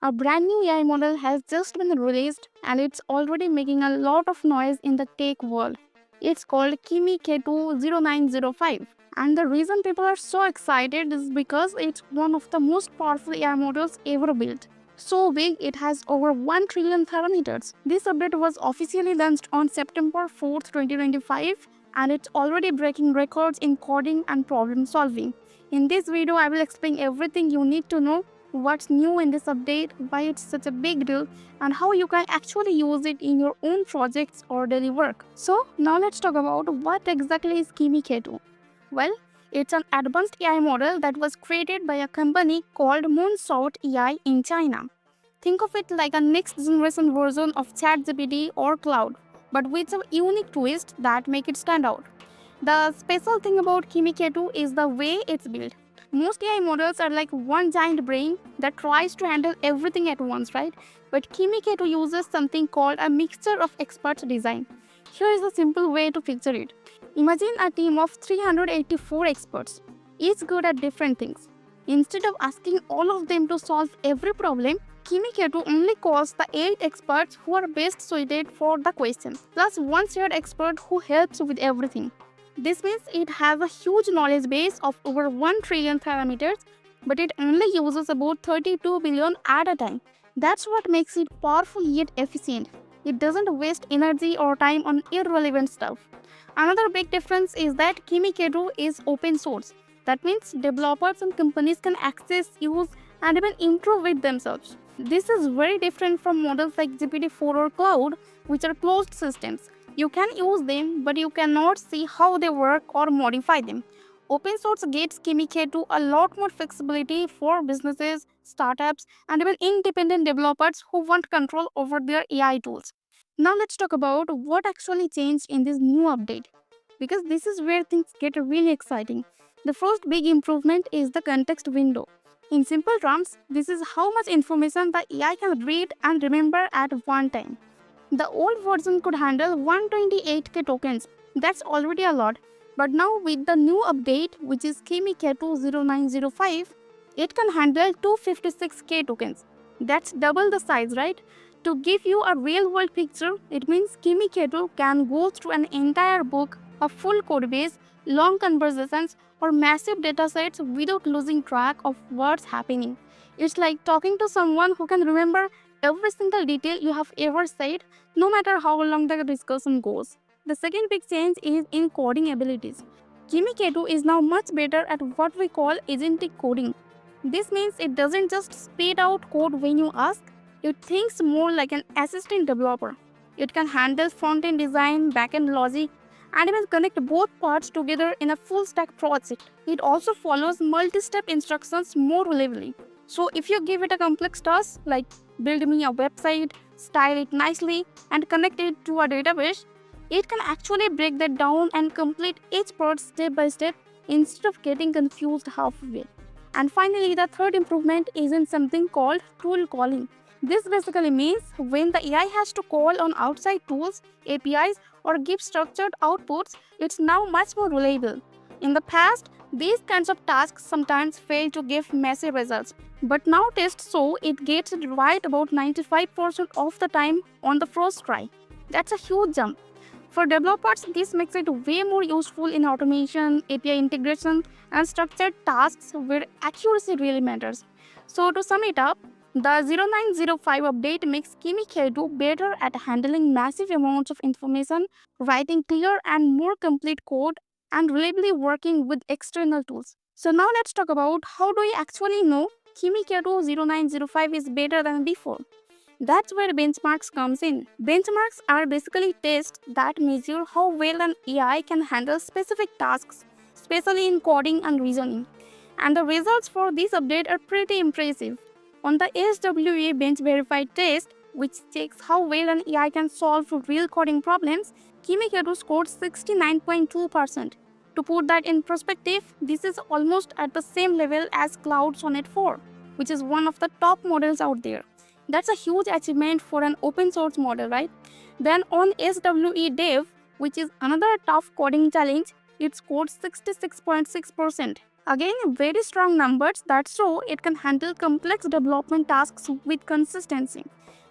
A brand new AI model has just been released and it's already making a lot of noise in the tech world. It's called Kimi K2-0905. And the reason people are so excited is because it's one of the most powerful AI models ever built. So big, it has over 1 trillion parameters. This update was officially launched on September 4th, 2025, and it's already breaking records in coding and problem solving. In this video, I will explain everything you need to know, what's new in this update, why it's such a big deal, and how you can actually use it in your own projects or daily work. So now let's talk about what exactly is Kimi K2. Well, it's an advanced AI model that was created by a company called Moonshot AI in China. Think of it like a next generation version of ChatGPT or Claude, but with a unique twist that make it stand out. The special thing about Kimi K2 is the way it's built. Most AI models are like one giant brain that tries to handle everything at once, right? But Kimi K2 uses something called a mixture of experts design. Here is a simple way to picture it. Imagine a team of 384 experts, each good at different things. Instead of asking all of them to solve every problem, Kimi K2 only calls the 8 experts who are best suited for the question, plus one shared expert who helps with everything. This means it has a huge knowledge base of over 1 trillion parameters, but it only uses about 32 billion at a time. That's what makes it powerful yet efficient. It doesn't waste energy or time on irrelevant stuff. Another big difference is that Kimi K2 is open source. That means developers and companies can access, use, and even improve it themselves. This is very different from models like GPT-4 or Claude, which are closed systems. You can use them, but you cannot see how they work or modify them. Open source gives Kimi K2 a lot more flexibility for businesses, startups, and even independent developers who want control over their AI tools. Now let's talk about what actually changed in this new update, because this is where things get really exciting. The first big improvement is the context window. In simple terms, this is how much information the AI can read and remember at one time. The old version could handle 128k tokens. That's already a lot. But now with the new update, which is Kimi K2-0905, it can handle 256k tokens. That's double the size, right? To give you a real-world picture, it means Kimi K2 can go through an entire book, a full code base, long conversations, or massive datasets without losing track of what's happening. It's like talking to someone who can remember every single detail you have ever said, no matter how long the discussion goes. The second big change is in coding abilities. Kimi K2 is now much better at what we call agentic coding. This means it doesn't just spit out code when you ask, it thinks more like an assistant developer. It can handle front-end design, back-end logic, and even connect both parts together in a full-stack project. It also follows multi-step instructions more reliably. So if you give it a complex task like build me a website, style it nicely, and connect it to a database, it can actually break that down and complete each part step by step instead of getting confused halfway. And finally, the third improvement is in something called tool calling. This basically means when the AI has to call on outside tools, APIs, or give structured outputs, it's now much more reliable. In the past, these kinds of tasks sometimes fail to give massive results, but now tests show it gets it right about 95% of the time on the first try. That's a huge jump. For developers, this makes it way more useful in automation, API integration, and structured tasks where accuracy really matters. So to sum it up, the 0905 update makes Kimi K2 better at handling massive amounts of information, writing clear and more complete code, and reliably working with external tools. So now let's talk about how do we actually know Kimi K2 0905 is better than before. That's where benchmarks comes in. Benchmarks are basically tests that measure how well an AI can handle specific tasks, especially in coding and reasoning. And the results for this update are pretty impressive. On the SWA bench verified test, which checks how well an AI can solve real coding problems, Kimi K2 scored 69.2%. To put that in perspective, this is almost at the same level as Cloud Sonnet 4, which is one of the top models out there. That's a huge achievement for an open source model, right? Then on SWE Dev, which is another tough coding challenge, it scored 66.6%, Again, very strong numbers that show it can handle complex development tasks with consistency.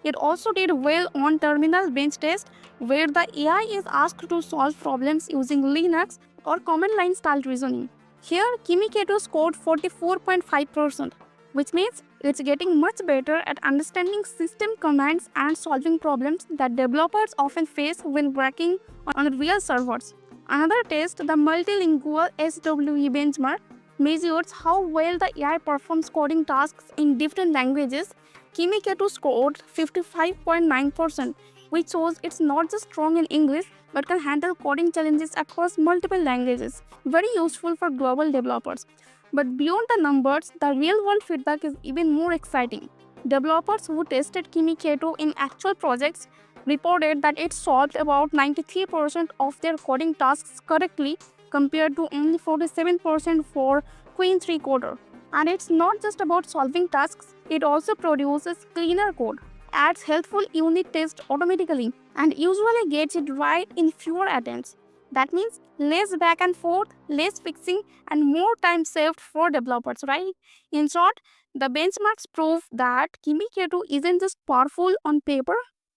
It also did well on terminal bench test where the AI is asked to solve problems using Linux or command line style reasoning. Here, Kimi K2 scored 44.5%, which means it's getting much better at understanding system commands and solving problems that developers often face when working on real servers. Another test, the multilingual SWE benchmark, measures how well the AI performs coding tasks in different languages. Kimi K2 scored 55.9%, which shows it's not just strong in English but can handle coding challenges across multiple languages. Very useful for global developers. But beyond the numbers, the real-world feedback is even more exciting. Developers who tested Kimi K2 in actual projects reported that it solved about 93% of their coding tasks correctly compared to only 47% for Queen 3 coder. And it's not just about solving tasks, it also produces cleaner code, adds helpful unit tests automatically, and usually gets it right in fewer attempts. That means less back and forth, less fixing, and more time saved for developers, right? In short, the benchmarks prove that Kimi K2 isn't just powerful on paper,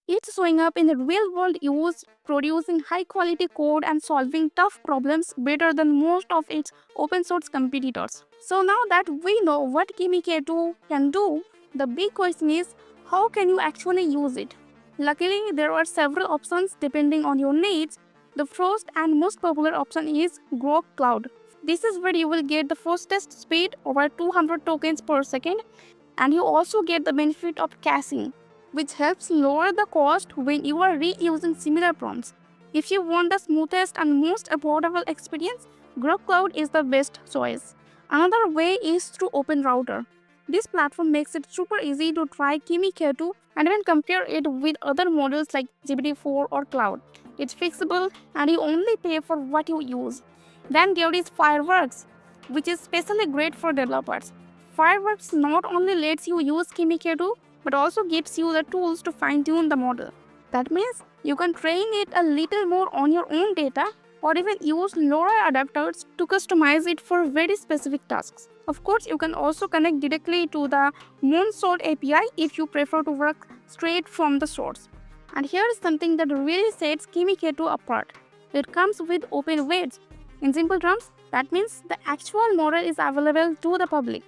it's showing up in the real world use, producing high quality code and solving tough problems better than most of its open source competitors. So now that we know what Kimi K2 can do, the big question is how can you actually use it? Luckily, there are several options depending on your needs. The first and most popular option is Grok Cloud. This is where you will get the fastest speed over 200 tokens per second, and you also get the benefit of caching, which helps lower the cost when you are reusing similar prompts. If you want the smoothest and most affordable experience, Grok Cloud is the best choice. Another way is through OpenRouter. This platform makes it super easy to try Kimi K2 and even compare it with other models like GPT-4 or Claude. It's fixable and you only pay for what you use. Then there is Fireworks, which is especially great for developers. Fireworks not only lets you use Kimi K2 but also gives you the tools to fine-tune the model. That means you can train it a little more on your own data or even use LoRa adapters to customize it for very specific tasks. Of course, you can also connect directly to the Moonshot API if you prefer to work straight from the source. And here is something that really sets Kimi K2 apart. It comes with open weights. In simple terms, that means the actual model is available to the public.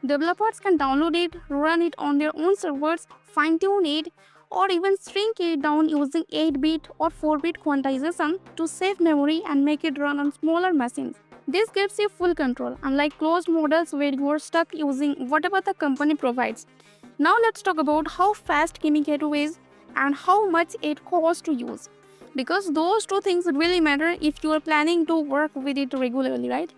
Developers can download it, run it on their own servers, fine-tune it, or even shrink it down using 8-bit or 4-bit quantization to save memory and make it run on smaller machines. This gives you full control, unlike closed models where you are stuck using whatever the company provides. Now let's talk about how fast Kimi K2 is and how much it costs to use. Because those two things really matter if you are planning to work with it regularly, right?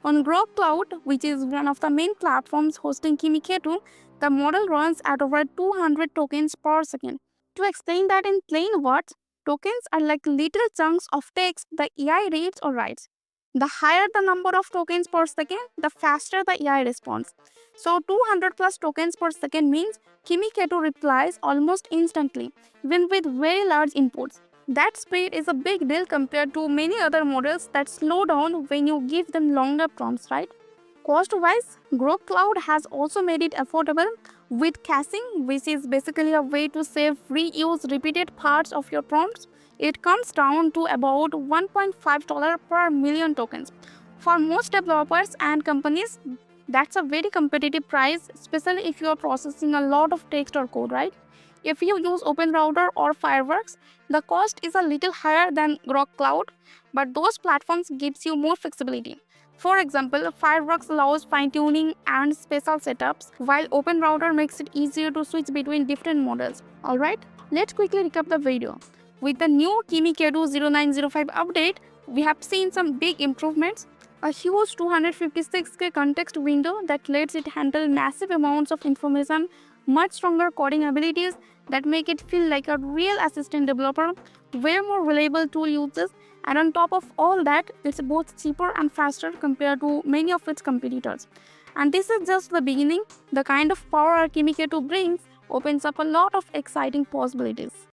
On Grok Cloud, which is one of the main platforms hosting Kimi K2, the model runs at over 200 tokens per second. To explain that in plain words, tokens are like little chunks of text the AI reads or writes. The higher the number of tokens per second, the faster the AI responds. So 200 plus tokens per second means Kimi K2 replies almost instantly, even with very large inputs. That speed is a big deal compared to many other models that slow down when you give them longer prompts, right? Cost-wise, Grok Cloud has also made it affordable with caching, which is basically a way to save reuse repeated parts of your prompts. It comes down to about $1.5 per million tokens. For most developers and companies, that's a very competitive price, especially if you are processing a lot of text or code, right? If you use OpenRouter or Fireworks, the cost is a little higher than Grok Cloud, but those platforms gives you more flexibility. For example, Fireworks allows fine-tuning and special setups, while OpenRouter makes it easier to switch between different models. Alright, let's quickly recap the video. With the new Kimi K2-0905 update, we have seen some big improvements. A huge 256K context window that lets it handle massive amounts of information, much stronger coding abilities that make it feel like a real assistant developer, way more reliable tool uses, and on top of all that, it's both cheaper and faster compared to many of its competitors. And this is just the beginning. The kind of power Kimi K2 brings opens up a lot of exciting possibilities.